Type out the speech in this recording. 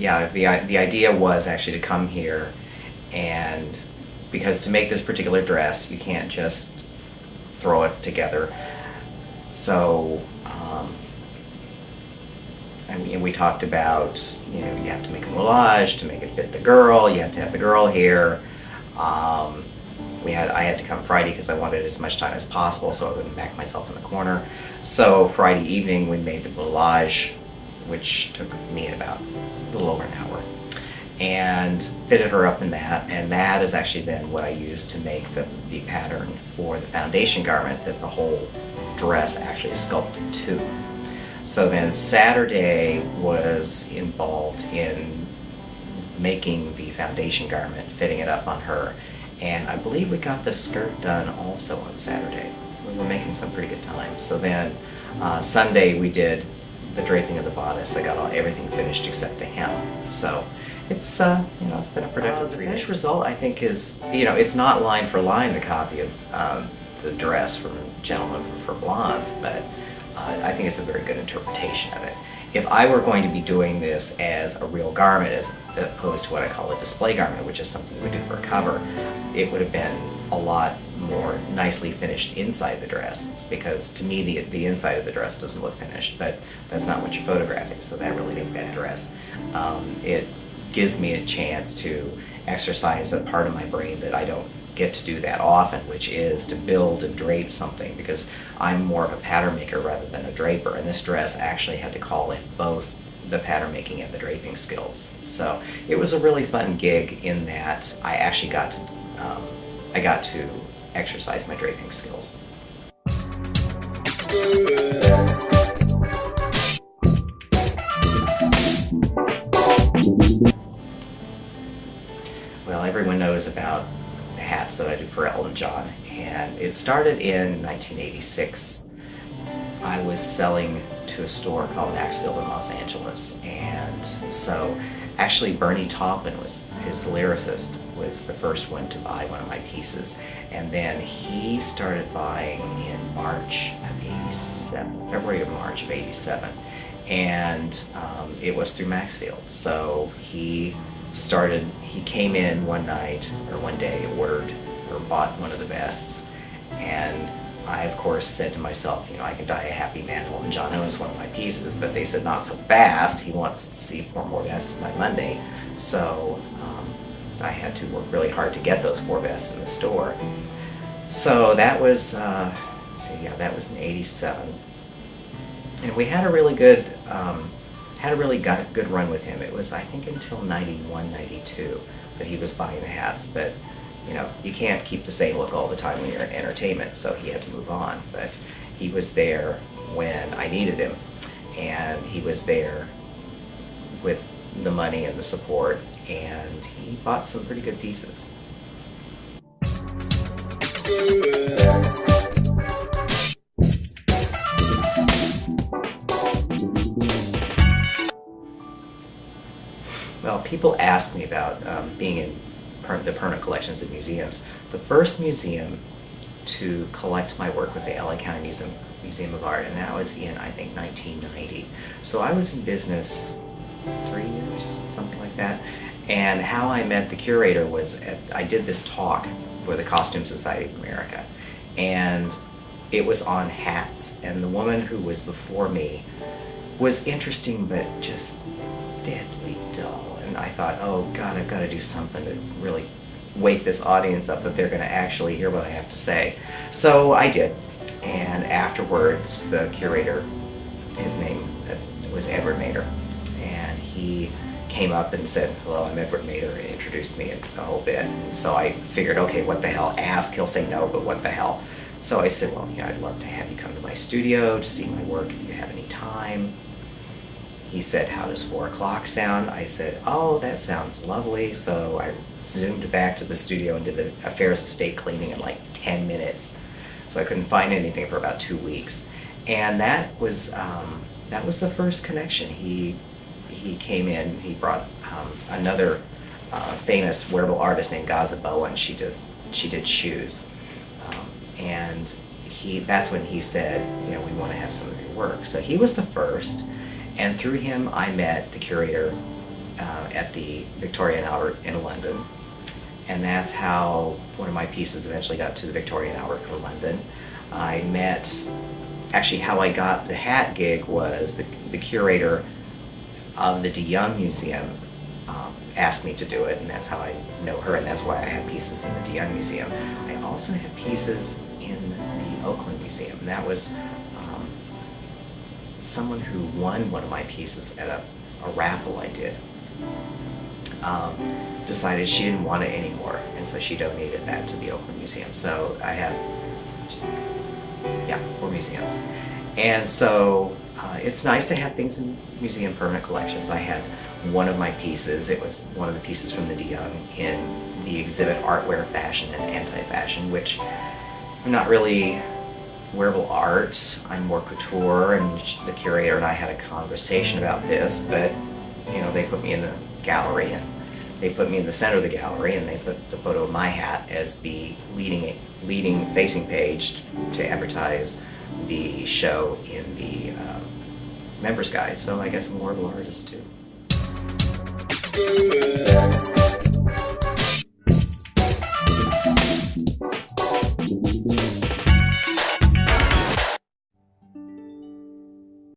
yeah, the idea was actually to come here, and because to make this particular dress, you can't just throw it together. So, and we talked about, you have to make a moulage to make it fit the girl. You have to have the girl here. Um, I had to come Friday because I wanted as much time as possible so I wouldn't back myself in the corner. So Friday evening we made the moulage, which took me about a little over an hour, and fitted her up in that. And that is actually then what I used to make the pattern for the foundation garment that the whole dress actually sculpted to. So then Saturday was involved in making the foundation garment, fitting it up on her. And I believe we got the skirt done also on Saturday. We were making some pretty good time. So then Sunday we did the draping of the bodice. I got everything finished except the hem. So it's it's been a productive 3 days. The finished result, I think, is, it's not line for line the copy of the dress from Gentleman for Blondes, but I think it's a very good interpretation of it. If I were going to be doing this as a real garment, as opposed to what I call a display garment, which is something we do for a cover, it would have been a lot more nicely finished inside the dress, because to me the inside of the dress doesn't look finished, but that's not what you're photographing, so that really is that dress. It gives me a chance to exercise a part of my brain that I don't get to do that often, which is to build and drape something, because I'm more of a pattern maker rather than a draper, and this dress actually had to call in both the pattern making and the draping skills. So it was a really fun gig in that I actually got to exercise my draping skills. Well, everyone knows about the hats that I do for Elton John, and it started in 1986. I was selling to a store called Maxfield in Los Angeles, and so actually Bernie Taupin, his lyricist, was the first one to buy one of my pieces, and then he started buying in March of '87, February or March of '87, and it was through Maxfield. So he came in one night or one day, ordered or bought one of the vests, and I, of course, said to myself, I can die a happy man. Elton John owns one of my pieces, but they said not so fast. He wants to see 4 more vests by Monday. So I had to work really hard to get those 4 vests in the store. So that was, that was in '87. And we had a really good, good run with him. It was, I think, until '91, '92 that he was buying the hats. But you can't keep the same look all the time when you're in entertainment, so he had to move on. But he was there when I needed him, and he was there with the money and the support, and he bought some pretty good pieces. Well, people ask me about being in the permanent collections of museums. The first museum to collect my work was the LA County Museum of Art, and that was in, I think, 1990. So I was in business 3 years, something like that. And how I met the curator was I did this talk for the Costume Society of America, and it was on hats, and the woman who was before me was interesting but just deadly dull. And I thought, oh God, I've got to do something to really wake this audience up if they're going to actually hear what I have to say. So I did. And afterwards, the curator, his name was Edward Mader, and he came up and said, hello, I'm Edward Mader, and introduced me a whole bit. So I figured, okay, what the hell? Ask, he'll say no, but what the hell? So I said, well, I'd love to have you come to my studio to see my work if you have any time. He said, how does 4 o'clock sound? I said, oh, that sounds lovely. So I zoomed back to the studio and did the Affairs of State cleaning in like 10 minutes. So I couldn't find anything for about 2 weeks. And that was the first connection. He came in, he brought another famous wearable artist named Gaza Bowen. She did shoes. And that's when he said, we want to have some of your work. So he was the first. And through him, I met the curator at the Victoria and Albert in London. And that's how one of my pieces eventually got to the Victoria and Albert in London. I met, actually how I got the hat gig was the curator of the DeYoung Museum asked me to do it, and that's how I know her, and that's why I have pieces in the DeYoung Museum. I also have pieces in the Oakland Museum, and that was someone who won one of my pieces at a raffle I did. Decided she didn't want it anymore, and so she donated that to the Oakland Museum. So I have, 4 museums. And so it's nice to have things in museum permanent collections. I had one of my pieces, it was one of the pieces from the DeYoung in the exhibit Artwear, Fashion, and Anti-Fashion, which I'm not really wearable art, I'm more couture, and the curator and I had a conversation about this, but they put me in the gallery, and they put me in the center of the gallery, and they put the photo of my hat as the leading facing page to advertise the show in the members guide. So I guess I'm a wearable artist too.